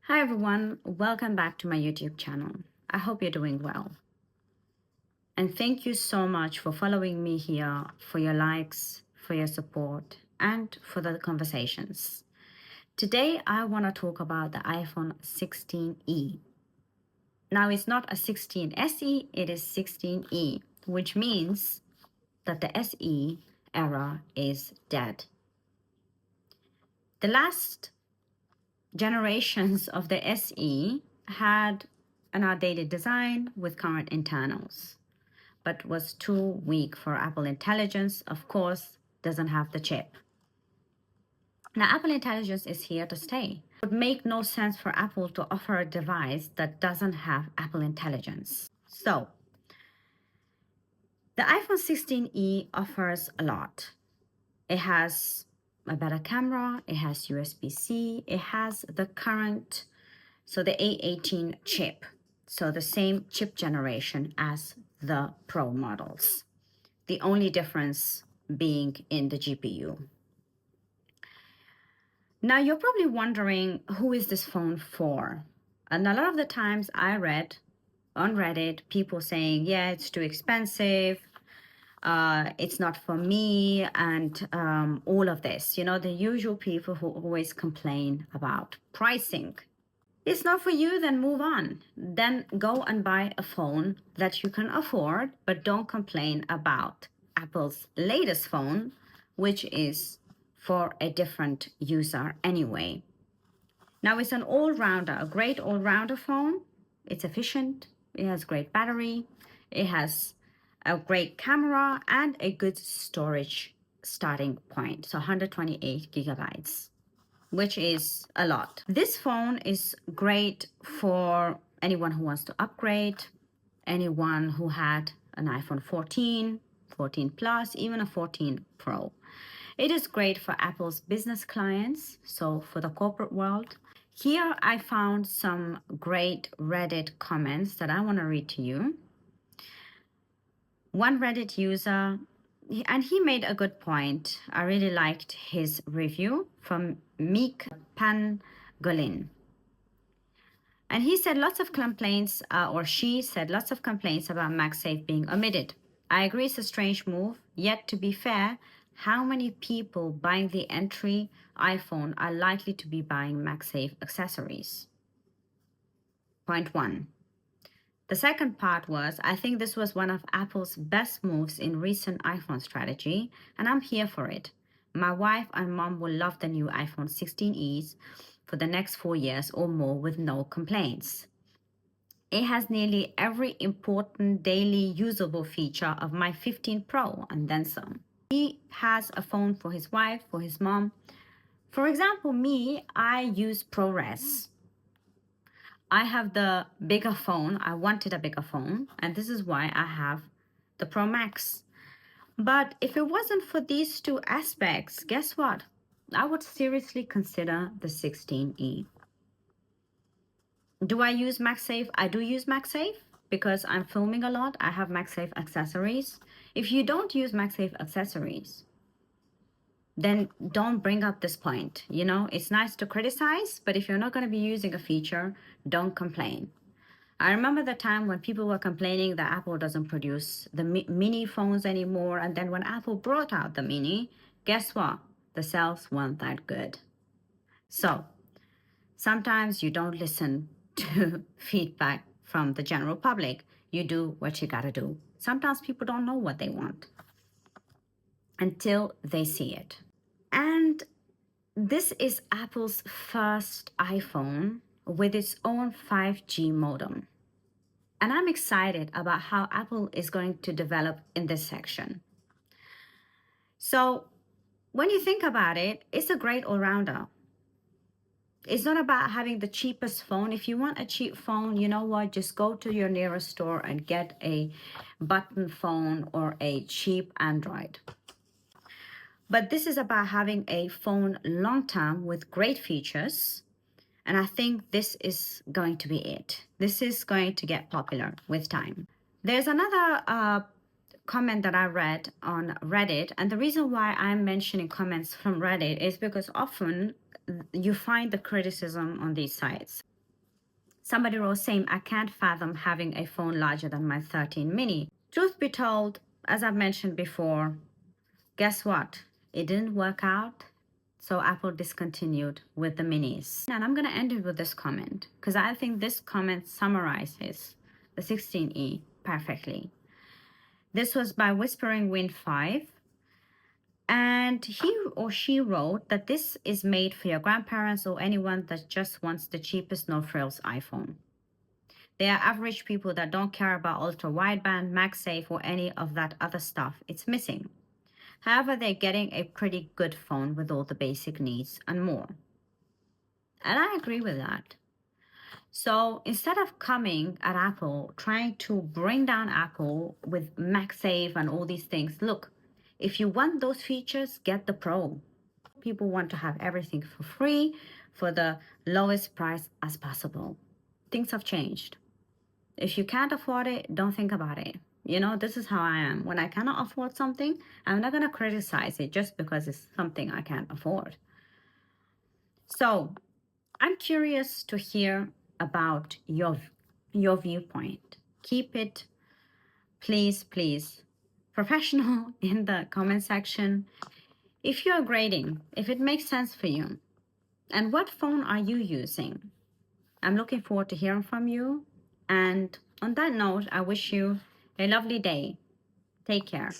Hi everyone, welcome back to my YouTube channel. I hope you're doing well. And thank you so much for following me here, for your likes, for your support, and for the conversations. Today I want to talk about the iPhone 16e. Now it's not a 16 SE, it is 16e, which means that the SE era is dead. The last generations of the SE had an outdated design with current internals, but was too weak for Apple Intelligence. Of course, doesn't have the chip. Now, Apple Intelligence is here to stay. It would make no sense for Apple to offer a device that doesn't have Apple Intelligence. So, the iPhone 16e offers a lot. It has a better camera, it has USB-C, it has the current, so the A18 chip, so the same chip generation as the Pro models. The only difference being in the GPU. Now you're probably wondering, who is this phone for? And a lot of the times I read on Reddit people saying, yeah, it's too expensive, it's not for me, and all of this. You know, the usual people who always complain about pricing. It's not for you, then move on. Then go and buy a phone that you can afford, but don't complain about Apple's latest phone, which is for a different user anyway. Now it's an all-rounder, a great all-rounder phone. It's efficient, it has great battery, it has a great camera and a good storage starting point, so 128 gigabytes, which is a lot. This phone is great for anyone who wants to upgrade, anyone who had an iPhone 14, 14 Plus, even a 14 Pro. It is great for Apple's business clients, so for the corporate world. Here I found some great Reddit comments that I want to read to you. One Reddit user, and he made a good point. I really liked his review from Meek Pangolin. And he said lots of complaints, or she said lots of complaints about MagSafe being omitted. I agree it's a strange move, yet to be fair, how many people buying the entry iPhone are likely to be buying MagSafe accessories? Point one. The second part was, I think this was one of Apple's best moves in recent iPhone strategy, and I'm here for it. My wife and mom will love the new iPhone 16es for the next 4 years or more with no complaints. It has nearly every important daily usable feature of my 15 Pro and then some. He has a phone for his wife, for his mom. For example, me, I use ProRes. I have the bigger phone. I wanted a bigger phone, and this is why I have the Pro Max. But if it wasn't for these two aspects, guess what? I would seriously consider the 16e. Do I use MagSafe? I do use MagSafe because I'm filming a lot. I have MagSafe accessories. If you don't use MagSafe accessories, then don't bring up this point. You know, it's nice to criticize, but if you're not going to be using a feature, don't complain. I remember the time when people were complaining that Apple doesn't produce the mini phones anymore. And then when Apple brought out the mini, guess what? The sales weren't that good. So sometimes you don't listen to feedback from the general public. You do what you gotta do. Sometimes people don't know what they want until they see it. And this is Apple's first iPhone with its own 5G modem. And I'm excited about how Apple is going to develop in this section. So when you think about it, it's a great all-rounder. It's not about having the cheapest phone. If you want a cheap phone, you know what? Just go to your nearest store and get a button phone or a cheap Android. But this is about having a phone long-term with great features. And I think this is going to be it. This is going to get popular with time. There's another comment that I read on Reddit. And the reason why I'm mentioning comments from Reddit is because often you find the criticism on these sites. Somebody wrote, same, I can't fathom having a phone larger than my 13 mini. Truth be told, as I've mentioned before, guess what? It didn't work out. So Apple discontinued with the minis. And I'm going to end it with this comment because I think this comment summarizes the 16E perfectly. This was by Whispering Wind 5. And he or she wrote that this is made for your grandparents or anyone that just wants the cheapest no frills iPhone. They are average people that don't care about ultra wideband, MagSafe, or any of that other stuff it's missing. However, they're getting a pretty good phone with all the basic needs and more. And I agree with that. So instead of coming at Apple, trying to bring down Apple with MagSafe and all these things, look, if you want those features, get the Pro. People want to have everything for free for the lowest price as possible. Things have changed. If you can't afford it, don't think about it. You know, this is how I am. When I cannot afford something, I'm not going to criticize it just because it's something I can't afford. So I'm curious to hear about your viewpoint. Keep it, please, professional in the comment section. If you're grading, if it makes sense for you, and what phone are you using? I'm looking forward to hearing from you. And on that note, I wish you a lovely day. Take care.